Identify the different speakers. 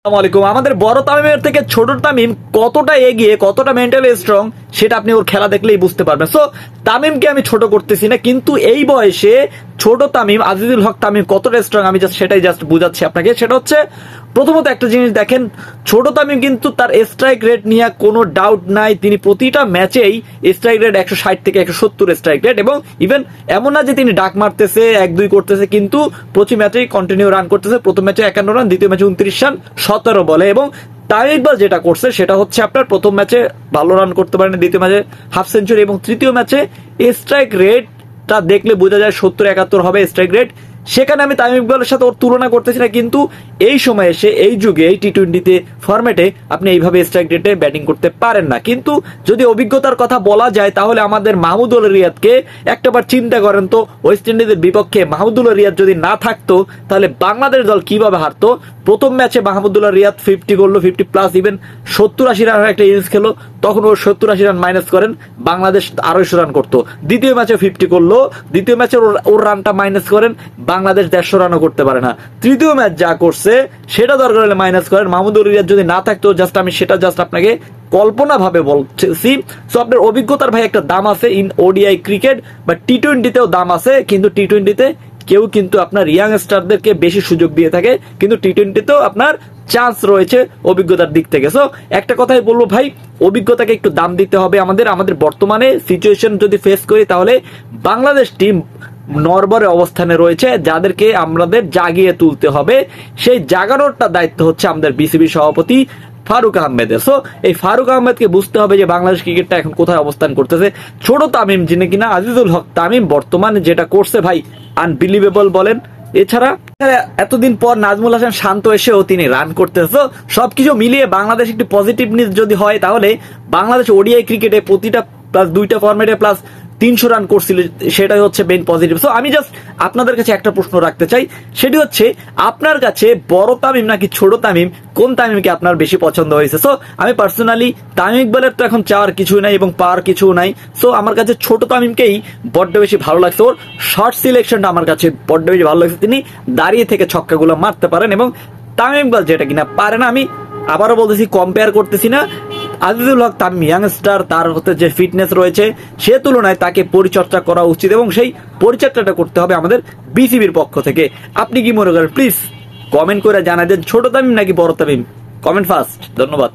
Speaker 1: আসসালামু আলাইকুম। আমাদের বড় তামিমের থেকে ছোট তামিম কতটা এগিয়ে, কতটা মেন্টালি স্ট্রং সেটা আপনি ওর খেলা দেখলেই বুঝতে পারবেন। সো তামিমকে আমি ছোট করতেছি না, কিন্তু এই বয়সে ছোট তামিম, আজিজুল হক তামিম কতটা স্ট্রং আমি সেটাই বুঝাচ্ছি আপনাকে। সেটা হচ্ছে, প্রথমত একটা জিনিস দেখেন, ছোট তামিম কিন্তু তার স্ট্রাইক রেট নিয়ে কোনো ডাউট নাই, তিনি প্রতিটা ম্যাচেই স্ট্রাইক রেট 160 থেকে 170 স্ট্রাইক রেট, এবং ইভেন এমন না যে তিনি ডাক মারতেছে 1-2 করতেছে, কিন্তু প্রতি ম্যাচেই কন্টিনিউ রান করতেছে। প্রথম ম্যাচে 51 রান, দ্বিতীয় ম্যাচে 29 রান 17 বলে। এবং তামিম ইকবাল যেটা করছে সেটা হচ্ছে, আপনার প্রথম ম্যাচে ভালো রান করতে পারেন, দ্বিতীয় ম্যাচে হাফ সেঞ্চুরি, এবং তৃতীয় ম্যাচে স্ট্রাইক রেটটা দেখলে বোঝা যায় 70-71 হবে স্ট্রাইক রেট। সেখানে আমি তামিম ইকবালের সাথে ওর তুলনা করতেছি না, কিন্তু এই সময় এসে, এই যুগে, এই টি-20তে ফরম্যাটে আপনি এইভাবে স্ট্রাইক রেটে ব্যাটিং করতে পারেন না। কিন্তু যদি অভিজ্ঞতার কথা বলা যায়, তাহলে আমাদের মাহমুদুল রিয়াদকে একটাবার চিন্তা করেন তো, ওয়েস্ট ইন্ডিজের বিপক্ষে মাহমুদুল রিয়াদ যদি না থাকতো তাহলে বাংলাদেশ দল কিভাবে হারতো। প্রথম ম্যাচে মাহমুদুল্লাহ রিয়াদ 50 করলো, 50+, ইভেন 70-80 রানের একটা ইনিংস খেলো, তখন ওর 70-80 রান মাইনাস করেন, বাংলাদেশ 250 রান করতো। দ্বিতীয় ম্যাচে 50 করলো, দ্বিতীয় ম্যাচে ওর রানটা মাইনাস করেন, বাংলাদেশ 150 রানও করতে পারে না। তৃতীয় ম্যাচ যা করছে সেটা দরকার হলে মাইনাস করেন, মাহমুদুল রিয়াদ যদি না থাকতো, আমি সেটা আপনাকে কল্পনা ভাবে বলছি। সো আপনার অভিজ্ঞতার ভাই একটা দাম আছে, ইন ওডিআই ক্রিকেট বা টি-20তেও দাম আছে, কিন্তু টি-20তে কেউ কিন্তু আপনার ইয়াং স্টারদেরকে বেশি সুযোগ দিয়ে থাকে, কিন্তু টি-20তেও আপনার চান্স রয়েছে অভিজ্ঞতার দিক থেকে। সো একটা কথাই বলবো ভাই, অভিজ্ঞতাকে একটু দাম দিতে হবে। আমাদের বর্তমানে সিচুয়েশন যদি ফেস করি, তাহলে বাংলাদেশ টিম নরবরে অবস্থানে রয়েছে, যাদেরকে আমাদের জাগিয়ে তুলতে হবে। সেই জাগানোরটা দায়িত্ব হচ্ছে আমাদের বিসিবি সভাপতি ফারুক আহমেদের। সো এই ফারুক আহমেদকে বুঝতে হবে যে বাংলাদেশ ক্রিকেটটা এখন কোথায় অবস্থান করতেছে। ছোট তামিম, যিনি কিনা আজিজুল হক তামিম, বর্তমানে যেটা করছে ভাই আনবিলিভেবল বলেন। এছাড়া এতদিন পর নাজমুল হাসান শান্ত এসেও তিনি রান করতেছে। সবকিছু মিলিয়ে বাংলাদেশ একটি পজিটিভ নিউজ যদি হয়, তাহলে বাংলাদেশ ওডিআই ক্রিকেটে প্রতিটা প্লাস 2টা ফরম্যাটে প্লাস 300 রান করছিল, সেটাই হচ্ছে মেইন পজিটিভ। সো আমি জাস্ট আপনাদের কাছে একটা প্রশ্ন রাখতে চাই, সেটি হচ্ছে, আপনার কাছে বড় তামিম নাকি ছোট তামিম, কোন তামিমকে আপনার বেশি পছন্দ হয়েছে? সো আমি পার্সোনালি তামিম ইকবালের তো এখন চাওয়ার কিছুই নাই এবং পাওয়ার কিছুও নাই। সো আমার কাছে ছোট তামিমকেই বড্ড বেশি ভালো লাগছে। ওর শর্ট সিলেকশনটা আমার কাছে বড্ড বেশি ভালো লাগছে। তিনি দাঁড়িয়ে থেকে ছক্কাগুলো মারতে পারেন, এবং তামিম ইকবাল যেটা কিনা পারে না। আমি আবারও বলতেছি, কম্পেয়ার করতেছি না। আজিজুল হক তামিম ইয়াংস্টার, তার হতে যে ফিটনেস রয়েছে সে তুলনায় তাকে পরিচর্যা করা উচিত, এবং সেই পরিচর্যাটা করতে হবে আমাদের বিসিবির পক্ষ থেকে। আপনি কি মনে করেন? প্লিজ কমেন্ট করে জানাই দেন, ছোট তামিম নাকি বড় তামিম? Comment first. ধন্যবাদ।